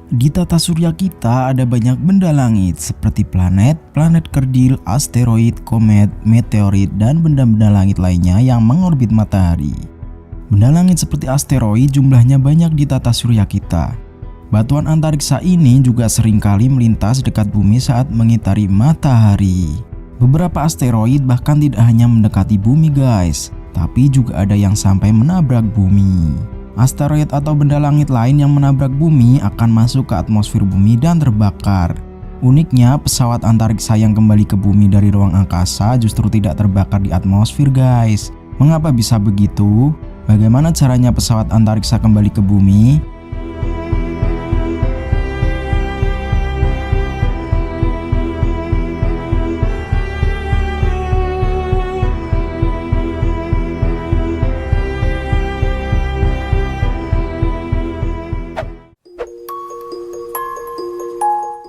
Di tata surya kita ada banyak benda langit seperti planet, planet kerdil, asteroid, komet, meteorit, dan benda-benda langit lainnya yang mengorbit matahari. Benda langit seperti asteroid jumlahnya banyak di tata surya kita. Batuan antariksa ini juga seringkali melintas dekat bumi saat mengitari matahari. Beberapa asteroid bahkan tidak hanya mendekati bumi guys, tapi juga ada yang sampai menabrak bumi. Asteroid atau benda langit lain yang menabrak bumi akan masuk ke atmosfer bumi dan terbakar. Uniknya, pesawat antariksa yang kembali ke bumi dari ruang angkasa justru tidak terbakar di atmosfer guys. Mengapa bisa begitu? Bagaimana caranya pesawat antariksa kembali ke bumi?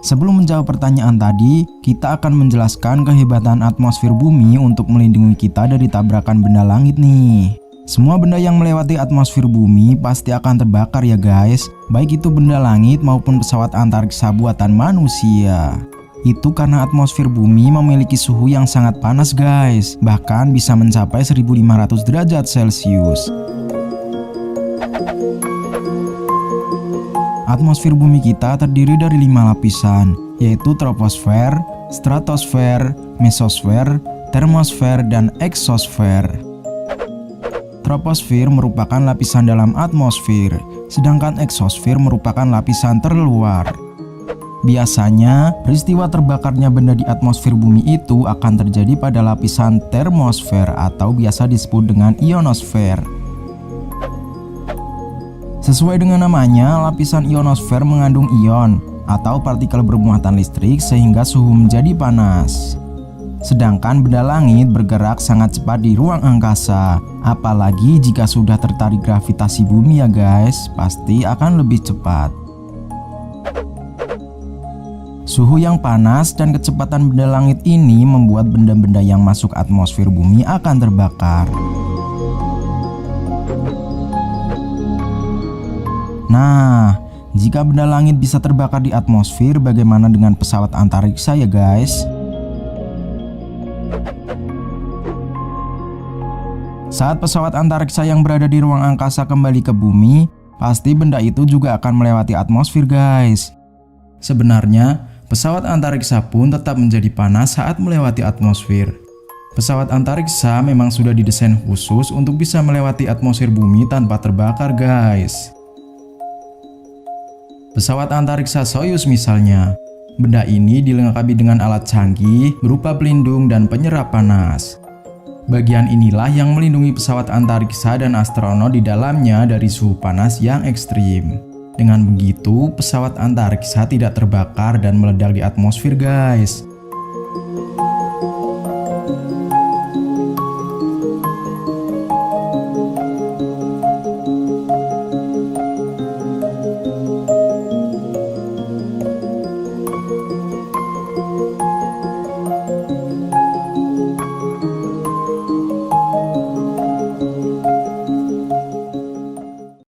Sebelum menjawab pertanyaan tadi, kita akan menjelaskan kehebatan atmosfer bumi untuk melindungi kita dari tabrakan benda langit nih. Semua benda yang melewati atmosfer bumi pasti akan terbakar ya guys, baik itu benda langit maupun pesawat antariksa buatan manusia. Itu karena atmosfer bumi memiliki suhu yang sangat panas guys, bahkan bisa mencapai 1500 derajat Celcius. Atmosfer bumi kita terdiri dari 5 lapisan, yaitu troposfer, stratosfer, mesosfer, termosfer, dan eksosfer. Troposfer merupakan lapisan dalam atmosfer, sedangkan eksosfer merupakan lapisan terluar. Biasanya, peristiwa terbakarnya benda di atmosfer bumi itu akan terjadi pada lapisan termosfer atau biasa disebut dengan ionosfer. Sesuai dengan namanya, lapisan ionosfer mengandung ion atau partikel bermuatan listrik sehingga suhu menjadi panas. Sedangkan benda langit bergerak sangat cepat di ruang angkasa, apalagi jika sudah tertarik gravitasi bumi ya guys, pasti akan lebih cepat. Suhu yang panas dan kecepatan benda langit ini membuat benda-benda yang masuk atmosfer bumi akan terbakar. Nah, jika benda langit bisa terbakar di atmosfer, bagaimana dengan pesawat antariksa ya guys? Saat pesawat antariksa yang berada di ruang angkasa kembali ke bumi, pasti benda itu juga akan melewati atmosfer guys. Sebenarnya, pesawat antariksa pun tetap menjadi panas saat melewati atmosfer. Pesawat antariksa memang sudah didesain khusus untuk bisa melewati atmosfer bumi tanpa terbakar guys. Pesawat antariksa Soyuz misalnya, benda ini dilengkapi dengan alat canggih berupa pelindung dan penyerap panas. Bagian inilah yang melindungi pesawat antariksa dan astronot di dalamnya dari suhu panas yang ekstrim. Dengan begitu, pesawat antariksa tidak terbakar dan meledak di atmosfer guys.